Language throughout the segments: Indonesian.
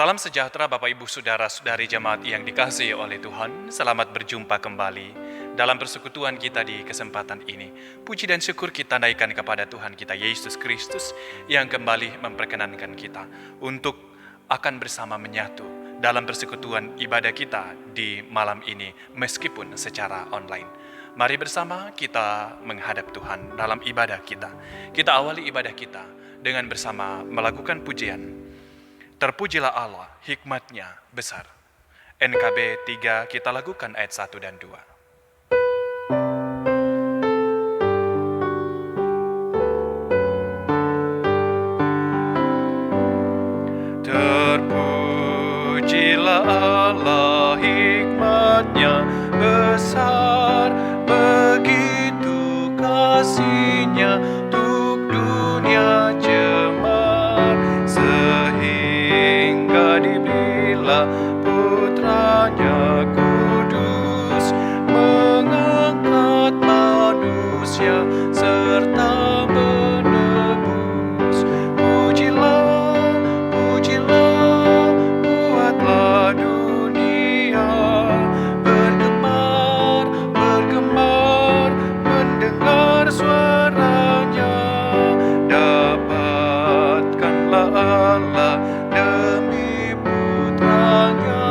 Salam sejahtera Bapak Ibu Saudara-saudari jemaat yang dikasihi oleh Tuhan. Selamat berjumpa kembali dalam persekutuan kita di kesempatan ini. Puji dan syukur kita naikkan kepada Tuhan kita Yesus Kristus yang kembali memperkenankan kita untuk akan bersama menyatu dalam persekutuan ibadah kita di malam ini meskipun secara online. Mari bersama kita menghadap Tuhan dalam ibadah kita. Kita awali ibadah kita dengan bersama melakukan pujian. Terpujilah Allah, hikmat-Nya besar. NKB 3 kita lakukan ayat 1 dan 2. Terpujilah Allah, hikmat-Nya besar, begitu kasih-Nya untuk dunia jemar, sehingga dibilah putranya kudus, mengangkat manusia serta menebus. Pujilah, pujilah, buatlah dunia bergemar, bergemar, mendengar suaranya. Dapatkanlah Allah demi putranya,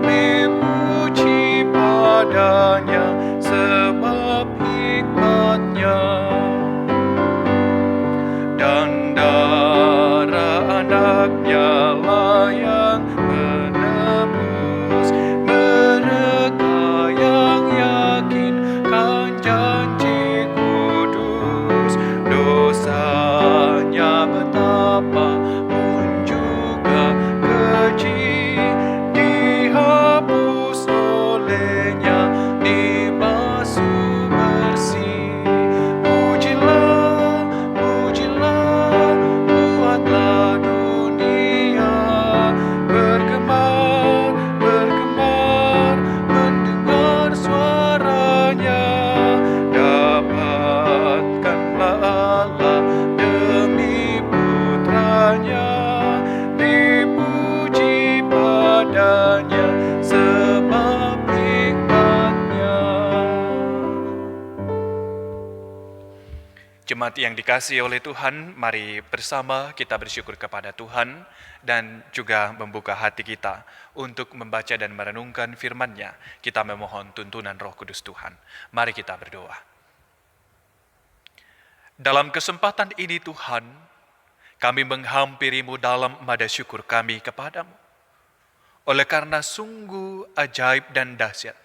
dipuji padanya sebab hikmat-Nya. Dan darah anak-Nya lah yang menebus mereka yang yakinkan janji kudus. Dosanya betapa pun juga keji, dihapus olehnya, dibasuh bersih. Pujilah, pujilah, buatlah dunia bergemar, bergemar, mendengar suaranya. Dapatkanlah Allah demi putranya, dipuji padanya sebab hikmat-Nya. Jemaat yang dikasihi oleh Tuhan, mari bersama kita bersyukur kepada Tuhan dan juga membuka hati kita untuk membaca dan merenungkan firman-Nya. Kita memohon tuntunan Roh Kudus Tuhan. Mari kita berdoa. Dalam kesempatan ini Tuhan, kami menghampiri-Mu dalam nada syukur kami kepadamu. Oleh karena sungguh ajaib dan dahsyat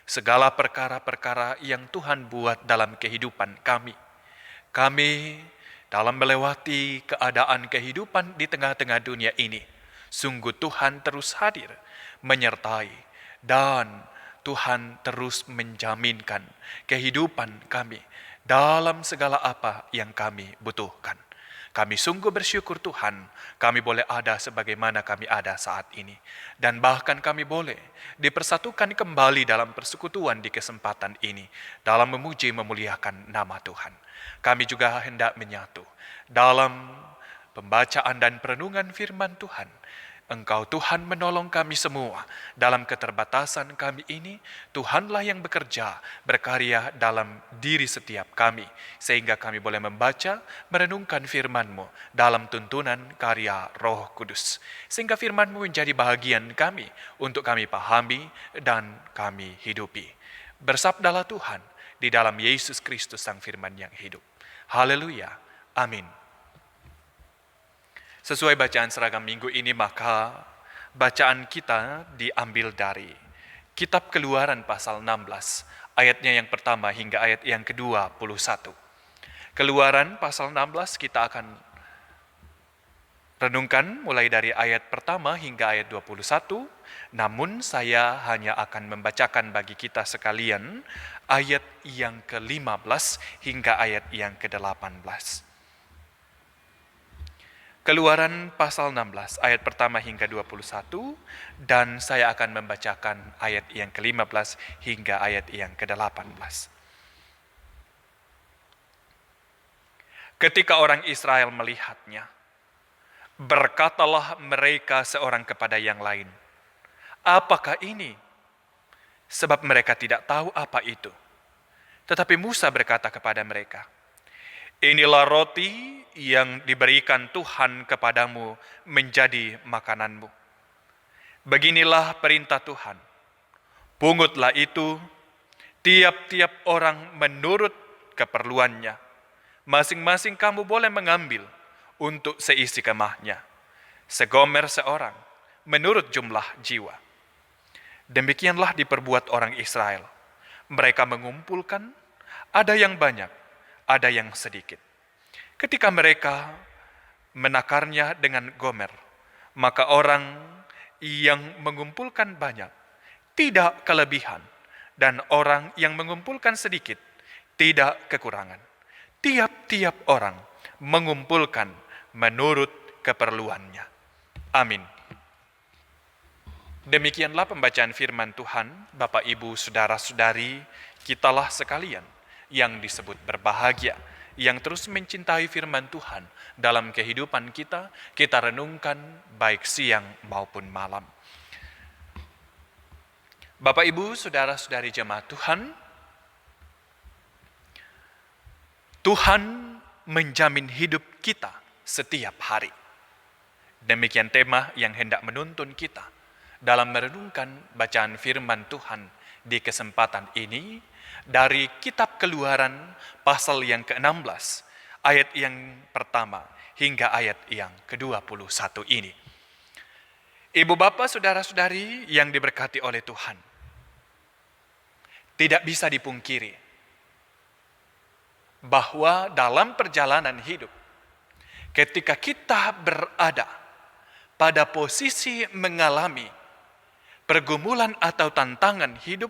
segala perkara-perkara yang Tuhan buat dalam kehidupan kami. Kami dalam melewati keadaan kehidupan di tengah-tengah dunia ini, sungguh Tuhan terus hadir, menyertai, dan Tuhan terus menjaminkan kehidupan kami dalam segala apa yang kami butuhkan. Kami sungguh bersyukur Tuhan, kami boleh ada sebagaimana kami ada saat ini. Dan bahkan kami boleh dipersatukan kembali dalam persekutuan di kesempatan ini, dalam memuji memuliakan nama Tuhan. Kami juga hendak menyatu dalam pembacaan dan perenungan firman Tuhan. Engkau Tuhan menolong kami semua dalam keterbatasan kami ini. Tuhanlah yang bekerja, berkarya dalam diri setiap kami, sehingga kami boleh membaca, merenungkan firman-Mu dalam tuntunan karya Roh Kudus. Sehingga firman-Mu menjadi bahagian kami untuk kami pahami dan kami hidupi. Bersabdalah Tuhan di dalam Yesus Kristus Sang Firman yang hidup. Haleluya. Amin. Sesuai bacaan seragam minggu ini, maka bacaan kita diambil dari Kitab Keluaran pasal 16, ayatnya yang pertama hingga ayat yang ke-21. Keluaran pasal 16 kita akan renungkan mulai dari ayat pertama hingga ayat 21, namun saya hanya akan membacakan bagi kita sekalian ayat yang ke-15 hingga ayat yang ke-18. Keluaran pasal 16 ayat pertama hingga 21, dan saya akan membacakan ayat yang ke-15 hingga ayat yang ke-18. Ketika orang Israel melihatnya, Berkatalah mereka seorang kepada yang lain, "Apakah ini?" Sebab mereka tidak tahu apa itu. Tetapi Musa berkata kepada mereka, "Inilah roti yang diberikan Tuhan kepadamu menjadi makananmu. Beginilah perintah Tuhan. Pungutlah itu, tiap-tiap orang menurut keperluannya. Masing-masing kamu boleh mengambil untuk seisi kemahnya. Segomer seorang, menurut jumlah jiwa." Demikianlah diperbuat orang Israel. Mereka mengumpulkan, ada yang banyak, ada yang sedikit. Ketika mereka menakarnya dengan gomer, maka orang yang mengumpulkan banyak tidak kelebihan, dan orang yang mengumpulkan sedikit tidak kekurangan. Tiap-tiap orang mengumpulkan menurut keperluannya. Amin. Demikianlah pembacaan firman Tuhan. Bapak, Ibu, saudara-saudari, kitalah sekalian yang disebut berbahagia, yang terus mencintai firman Tuhan dalam kehidupan kita, kita renungkan baik siang maupun malam. Bapak, Ibu, saudara-saudari jemaat Tuhan, Tuhan menjamin hidup kita setiap hari. Demikian tema yang hendak menuntun kita dalam merenungkan bacaan firman Tuhan di kesempatan ini dari Kitab Keluaran pasal yang ke-16, ayat yang pertama hingga ayat yang ke-21 ini. Ibu bapak saudara-saudari yang diberkati oleh Tuhan, tidak bisa dipungkiri bahwa dalam perjalanan hidup, ketika kita berada pada posisi mengalami pergumulan atau tantangan hidup,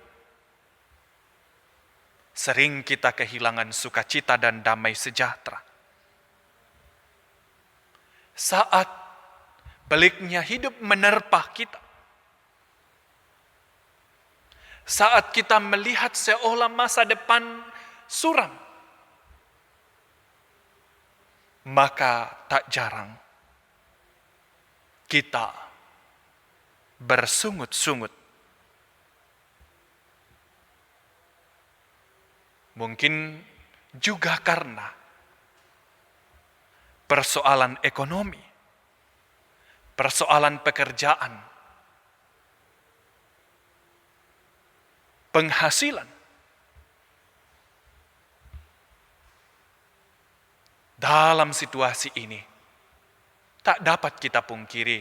sering kita kehilangan sukacita dan damai sejahtera. Saat peliknya hidup menerpa kita, saat kita melihat seolah masa depan suram, maka tak jarang kita bersungut-sungut. Mungkin juga karena persoalan ekonomi, persoalan pekerjaan, penghasilan. Dalam situasi ini, tak dapat kita pungkiri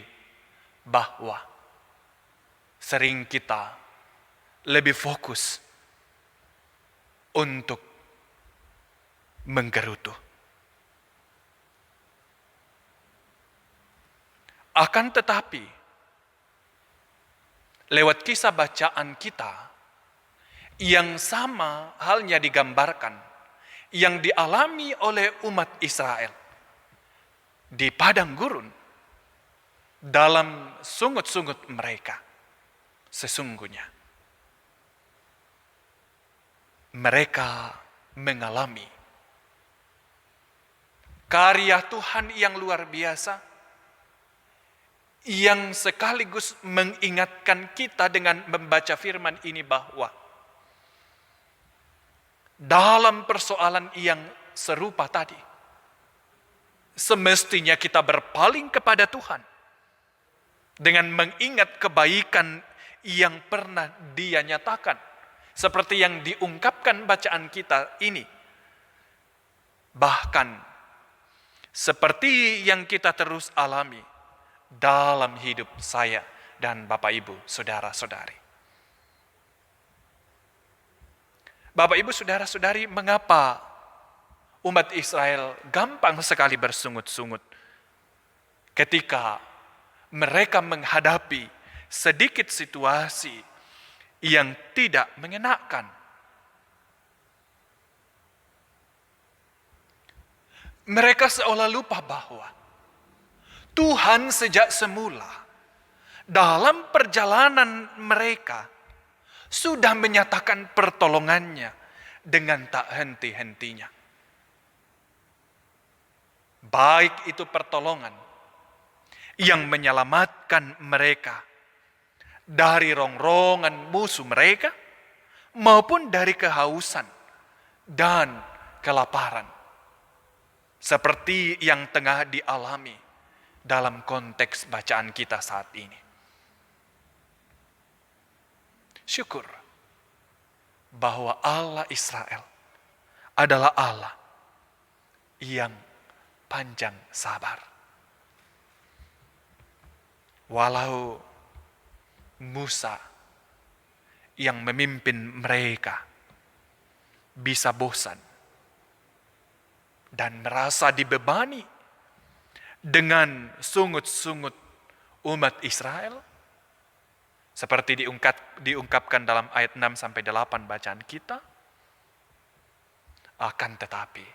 bahwa sering kita lebih fokus untuk menggerutu. Akan tetapi, lewat kisah bacaan kita, yang sama halnya digambarkan, yang dialami oleh umat Israel di padang gurun, dalam sungut-sungut mereka, sesungguhnya mereka mengalami karya Tuhan yang luar biasa, yang sekaligus mengingatkan kita dengan membaca firman ini bahwa dalam persoalan yang serupa tadi, semestinya kita berpaling kepada Tuhan dengan mengingat kebaikan yang pernah Dia nyatakan, seperti yang diungkapkan bacaan kita ini. Bahkan seperti yang kita terus alami dalam hidup saya dan Bapak Ibu, saudara-saudari. Bapak Ibu saudara-saudari, mengapa umat Israel gampang sekali bersungut-sungut ketika mereka menghadapi sedikit situasi yang tidak mengenakan? Mereka seolah lupa bahwa Tuhan sejak semula dalam perjalanan mereka sudah menyatakan pertolongannya dengan tak henti-hentinya. Baik itu pertolongan yang menyelamatkan mereka dari rongrongan musuh mereka maupun dari kehausan dan kelaparan, seperti yang tengah dialami dalam konteks bacaan kita saat ini. Syukur bahwa Allah Israel adalah Allah yang panjang sabar. Walau Musa yang memimpin mereka bisa bosan dan merasa dibebani dengan sungut-sungut umat Israel, seperti diungkapkan dalam ayat 6-8 bacaan kita. Akan tetapi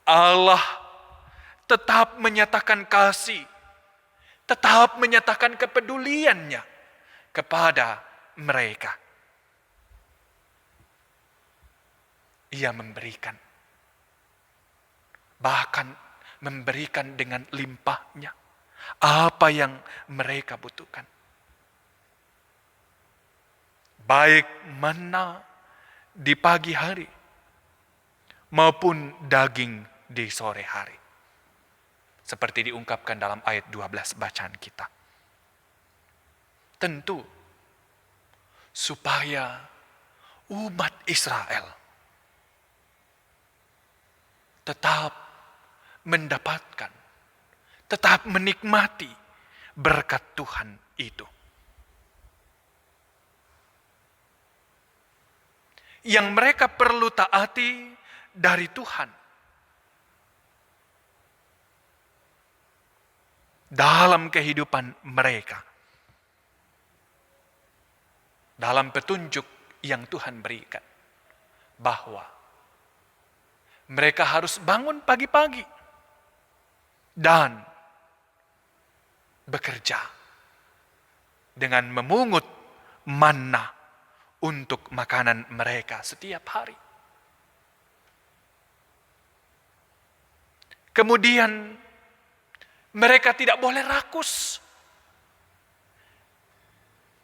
Allah tetap menyatakan kasih, tetap menyatakan kepeduliannya kepada mereka. Ia memberikan, bahkan memberikan dengan limpahnya apa yang mereka butuhkan. Baik manna di pagi hari maupun daging di sore hari. Seperti diungkapkan dalam ayat 12 bacaan kita. Tentu supaya umat Israel tetap mendapatkan, tetap menikmati berkat Tuhan itu. Yang mereka perlu taati dari Tuhan dalam kehidupan mereka, dalam petunjuk yang Tuhan berikan, bahwa mereka harus bangun pagi-pagi dan bekerja dengan memungut manna untuk makanan mereka setiap hari. Kemudian mereka tidak boleh rakus.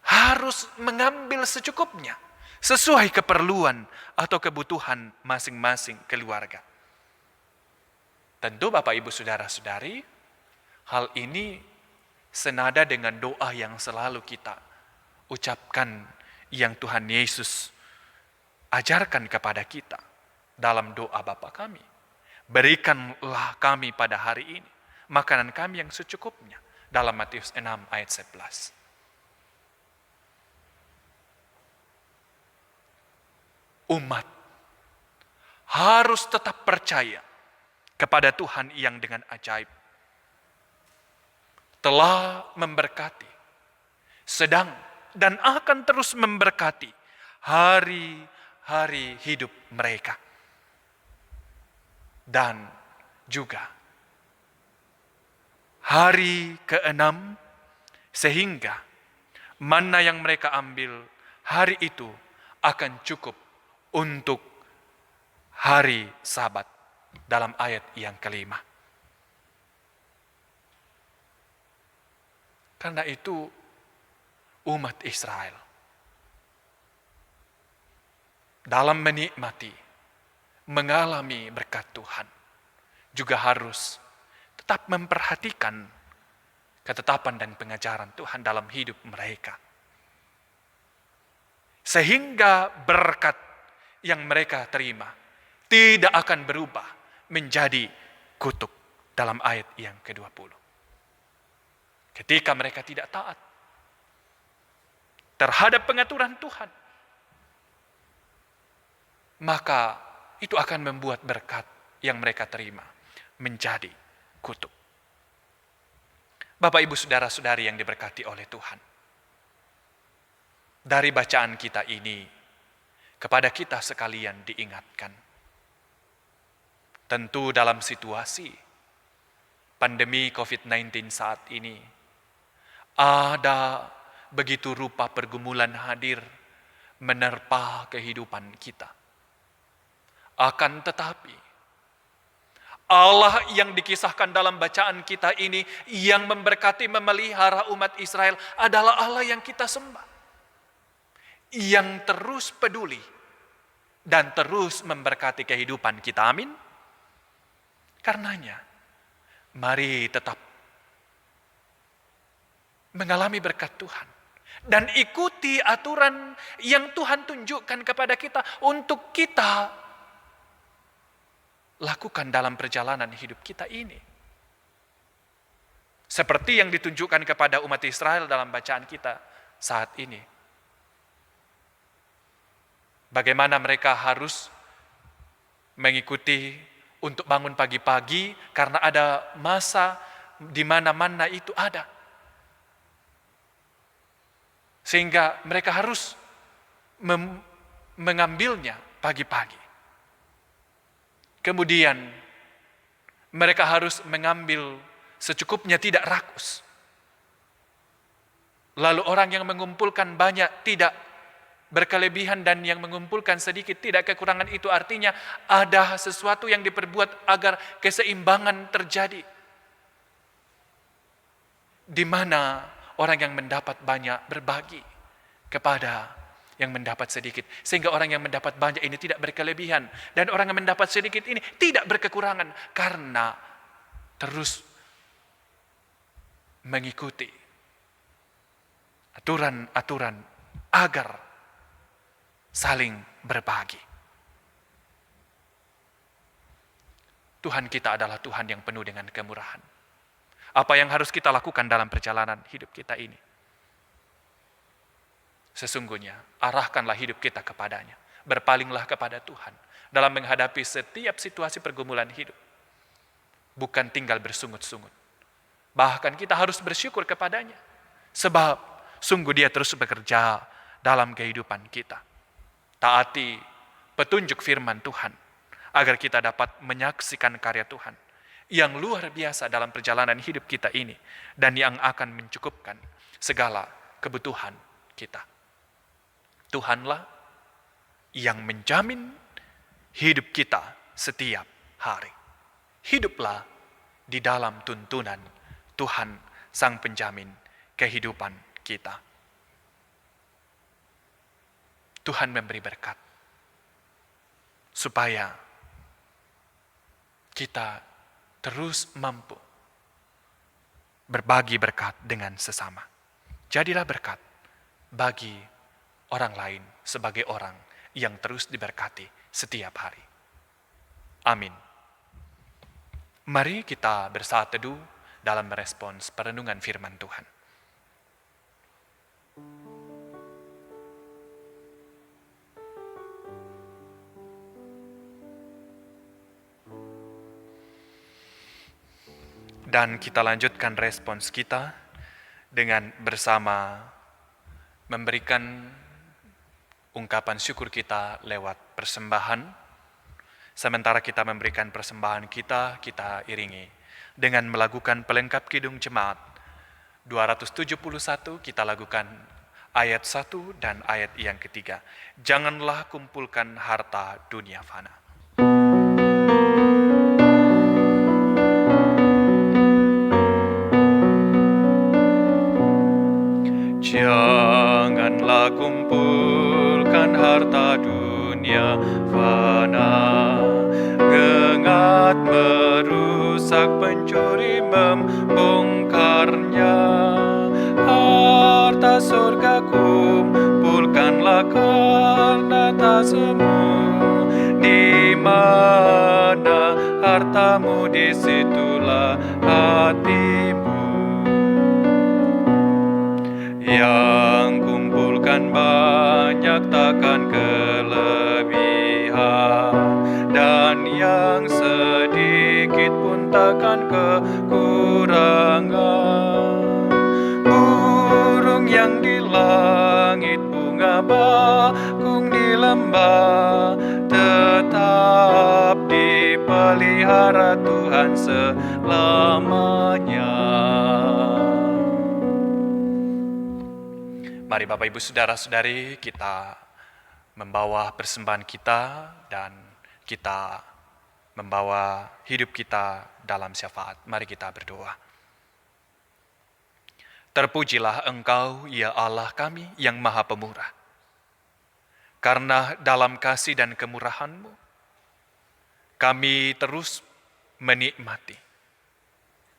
Harus mengambil secukupnya sesuai keperluan atau kebutuhan masing-masing keluarga. Tentu Bapak Ibu Saudara-saudari, hal ini senada dengan doa yang selalu kita ucapkan, yang Tuhan Yesus ajarkan kepada kita dalam doa Bapa kami. Berikanlah kami pada hari ini makanan kami yang secukupnya, dalam Matius 6 ayat 11. Umat harus tetap percaya kepada Tuhan yang dengan ajaib telah memberkati, sedang dan akan terus memberkati hari-hari hidup mereka. Dan juga hari ke-6, sehingga manna yang mereka ambil hari itu akan cukup untuk hari Sabat, dalam ayat yang ke-5. Karena itu umat Israel dalam menikmati, mengalami berkat Tuhan, juga harus tetap memperhatikan ketetapan dan pengajaran Tuhan dalam hidup mereka. Sehingga berkat yang mereka terima tidak akan berubah menjadi kutuk, dalam ayat yang ke-20. Ketika mereka tidak taat terhadap pengaturan Tuhan, maka itu akan membuat berkat yang mereka terima menjadi kutuk. Bapak, Ibu, Saudara-saudari yang diberkati oleh Tuhan, dari bacaan kita ini kepada kita sekalian diingatkan, tentu dalam situasi pandemi COVID-19 saat ini, ada begitu rupa pergumulan hadir menerpa kehidupan kita. Akan tetapi, Allah yang dikisahkan dalam bacaan kita ini, yang memberkati memelihara umat Israel, adalah Allah yang kita sembah. Yang terus peduli dan terus memberkati kehidupan kita. Amin. Karenanya, mari tetap mengalami berkat Tuhan. Dan ikuti aturan yang Tuhan tunjukkan kepada kita untuk kita lakukan dalam perjalanan hidup kita ini. Seperti yang ditunjukkan kepada umat Israel dalam bacaan kita saat ini. Bagaimana mereka harus mengikuti untuk bangun pagi-pagi karena ada masa di mana manna itu ada. Sehingga mereka harus mengambilnya pagi-pagi. Kemudian mereka harus mengambil secukupnya, tidak rakus. Lalu orang yang mengumpulkan banyak tidak berkelebihan, dan yang mengumpulkan sedikit tidak kekurangan. Itu artinya ada sesuatu yang diperbuat agar keseimbangan terjadi. Di mana orang yang mendapat banyak berbagi kepada yang mendapat sedikit. Sehingga orang yang mendapat banyak ini tidak berkelebihan. Dan orang yang mendapat sedikit ini tidak berkekurangan. Karena terus mengikuti aturan-aturan agar saling berbagi. Tuhan kita adalah Tuhan yang penuh dengan kemurahan. Apa yang harus kita lakukan dalam perjalanan hidup kita ini? Sesungguhnya, arahkanlah hidup kita kepadanya. Berpalinglah kepada Tuhan dalam menghadapi setiap situasi pergumulan hidup. Bukan tinggal bersungut-sungut. Bahkan kita harus bersyukur kepadanya. Sebab sungguh Dia terus bekerja dalam kehidupan kita. Taati petunjuk firman Tuhan, agar kita dapat menyaksikan karya Tuhan yang luar biasa dalam perjalanan hidup kita ini, dan yang akan mencukupkan segala kebutuhan kita. Tuhanlah yang menjamin hidup kita setiap hari. Hiduplah di dalam tuntunan Tuhan Sang Penjamin kehidupan kita. Tuhan memberi berkat supaya kita terus mampu berbagi berkat dengan sesama. Jadilah berkat bagi orang lain sebagai orang yang terus diberkati setiap hari. Amin. Mari kita bersaat teduh dalam merespons perenungan firman Tuhan. Dan kita lanjutkan respons kita dengan bersama memberikan ungkapan syukur kita lewat persembahan. Sementara kita memberikan persembahan kita iringi dengan melakukan pelengkap kidung jemaat 271. Kita lakukan ayat 1 dan ayat yang ketiga. Janganlah kumpulkan harta dunia fana. Janganlah kumpulkan harta dunia fana, ngengat merusak, pencuri membongkarnya. Harta surga kumpulkanlah karena tak semu. Di mana hartamu, disitulah hatimu. Yang kumpulkan banyak takkan kelebihan, dan yang sedikit pun takkan kekurangan. Burung yang di langit, bunga bakung di lembah, tetap dipelihara Tuhan selamanya. Mari Bapak Ibu Saudara-saudari, kita membawa persembahan kita dan kita membawa hidup kita dalam syafaat. Mari kita berdoa. Terpujilah Engkau, ya Allah kami yang Maha Pemurah. Karena dalam kasih dan kemurahan-Mu, kami terus menikmati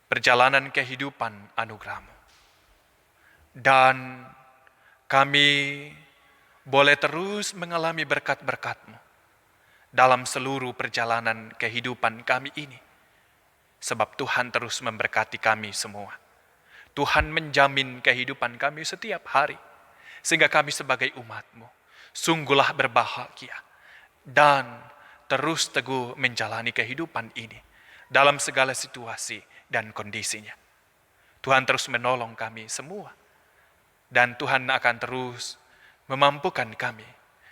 perjalanan kehidupan anugerah-Mu. Dan kami boleh terus mengalami berkat-berkat-Mu dalam seluruh perjalanan kehidupan kami ini. Sebab Tuhan terus memberkati kami semua. Tuhan menjamin kehidupan kami setiap hari. Sehingga kami sebagai umat-Mu sungguhlah berbahagia dan terus teguh menjalani kehidupan ini dalam segala situasi dan kondisinya. Tuhan terus menolong kami semua. Dan Tuhan akan terus memampukan kami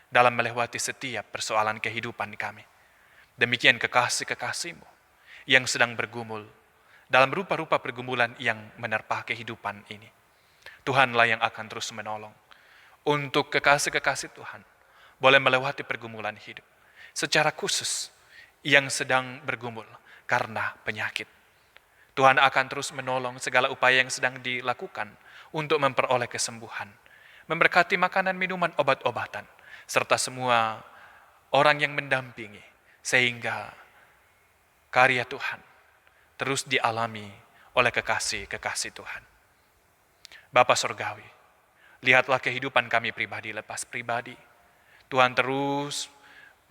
dalam melewati setiap persoalan kehidupan kami. Demikian kekasih-kekasih-Mu yang sedang bergumul dalam rupa-rupa pergumulan yang menerpa kehidupan ini. Tuhanlah yang akan terus menolong. Untuk kekasih-kekasih Tuhan boleh melewati pergumulan hidup. Secara khusus yang sedang bergumul karena penyakit. Tuhan akan terus menolong segala upaya yang sedang dilakukan untuk memperoleh kesembuhan. Memberkati makanan, minuman, obat-obatan. Serta semua orang yang mendampingi. Sehingga karya Tuhan terus dialami oleh kekasih-kekasih Tuhan. Bapa Surgawi, lihatlah kehidupan kami pribadi lepas pribadi. Tuhan terus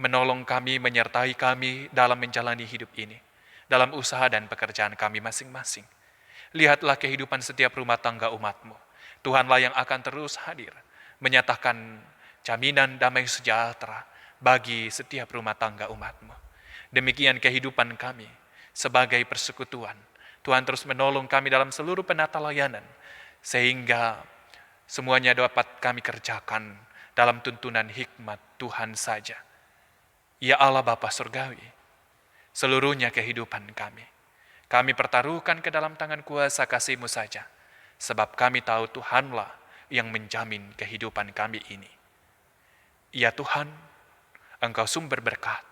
menolong kami, menyertai kami dalam menjalani hidup ini. Dalam usaha dan pekerjaan kami masing-masing. Lihatlah kehidupan setiap rumah tangga umat-Mu. Tuhanlah yang akan terus hadir, menyatakan jaminan damai sejahtera bagi setiap rumah tangga umat-Mu. Demikian kehidupan kami sebagai persekutuan. Tuhan terus menolong kami dalam seluruh penata layanan, sehingga semuanya dapat kami kerjakan dalam tuntunan hikmat Tuhan saja. Ya Allah Bapa Surgawi, seluruhnya kehidupan kami pertaruhkan ke dalam tangan kuasa kasih-Mu saja, sebab kami tahu Tuhanlah yang menjamin kehidupan kami ini. Ya Tuhan, Engkau sumber berkat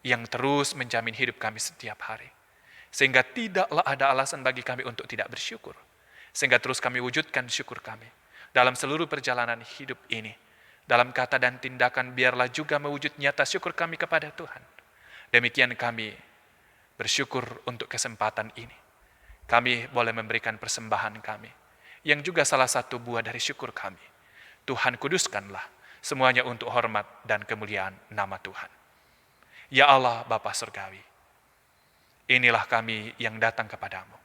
yang terus menjamin hidup kami setiap hari, sehingga tidaklah ada alasan bagi kami untuk tidak bersyukur, sehingga terus kami wujudkan syukur kami dalam seluruh perjalanan hidup ini. Dalam kata dan tindakan biarlah juga mewujud nyata syukur kami kepada Tuhan. Demikian kami bersyukur untuk kesempatan ini. Kami boleh memberikan persembahan kami, yang juga salah satu buah dari syukur kami. Tuhan kuduskanlah semuanya untuk hormat dan kemuliaan nama Tuhan. Ya Allah Bapa Surgawi, inilah kami yang datang kepadamu,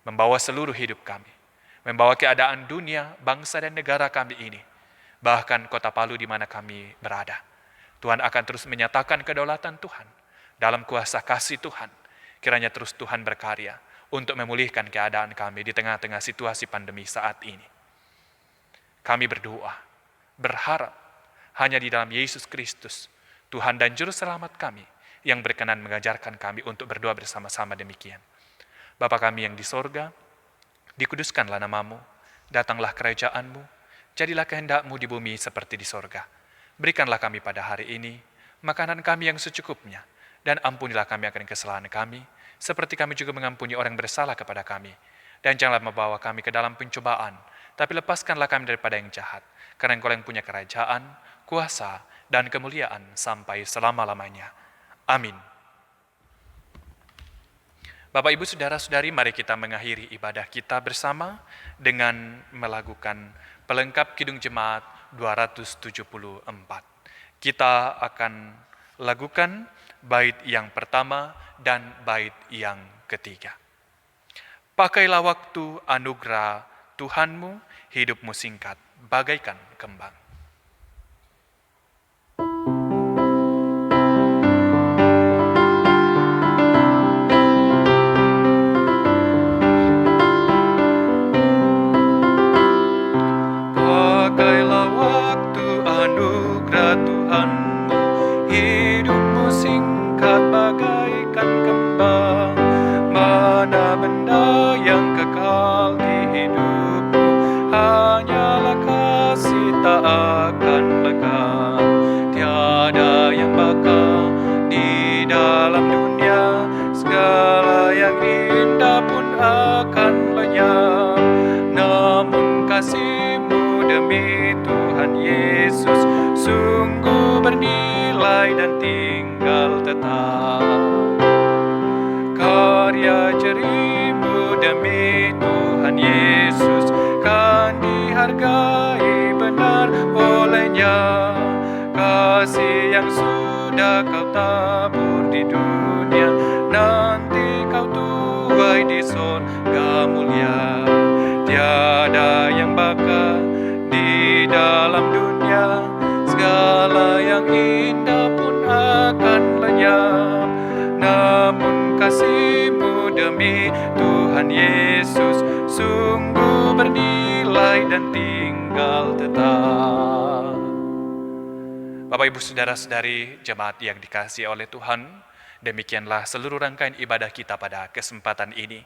membawa seluruh hidup kami, membawa keadaan dunia, bangsa dan negara kami ini, bahkan kota Palu di mana kami berada. Tuhan akan terus menyatakan kedaulatan Tuhan dalam kuasa kasih Tuhan. Kiranya terus Tuhan berkarya untuk memulihkan keadaan kami di tengah-tengah situasi pandemi saat ini. Kami berdoa, berharap hanya di dalam Yesus Kristus, Tuhan dan Juru Selamat kami, yang berkenan mengajarkan kami untuk berdoa bersama-sama demikian. Bapa kami yang di sorga, dikuduskanlah nama-Mu, datanglah kerajaan-Mu, jadilah kehendak-Mu di bumi seperti di sorga. Berikanlah kami pada hari ini makanan kami yang secukupnya, dan ampunilah kami akan kesalahan kami, seperti kami juga mengampuni orang bersalah kepada kami. Dan janganlah membawa kami ke dalam pencobaan, tapi lepaskanlah kami daripada yang jahat, karena Engkau yang punya kerajaan, kuasa, dan kemuliaan sampai selama-lamanya. Amin. Bapak, Ibu, Saudara-saudari, mari kita mengakhiri ibadah kita bersama dengan melakukan pelengkap Kidung Jemaat 274. Kita akan lakukan bait yang pertama dan bait yang ketiga. Pakailah waktu anugerah Tuhanmu, hidupmu singkat bagaikan kembang. Pakailah waktu anugerah Tuhanmu, hidupmu singkat bagaikan kembang. Mana benda yang kekal di hidupmu, hanyalah kasih tak bernilai dan tinggal tetap. Karya jerimu demi Tuhan Yesus kan dihargai benar olehnya. Kasih yang sudah kau tabur di dunia, nanti kau tuai di sorga mulia. Tiada yang bakal di dalam dunia, segala yang indah pun akan lenyap. Namun kasih-Mu demi Tuhan Yesus sungguh bernilai dan tinggal tetap. Bapak, Ibu, Saudara-saudari jemaat yang dikasihi oleh Tuhan, demikianlah seluruh rangkaian ibadah kita pada kesempatan ini.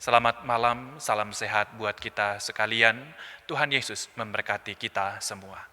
Selamat malam, salam sehat buat kita sekalian. Tuhan Yesus memberkati kita semua.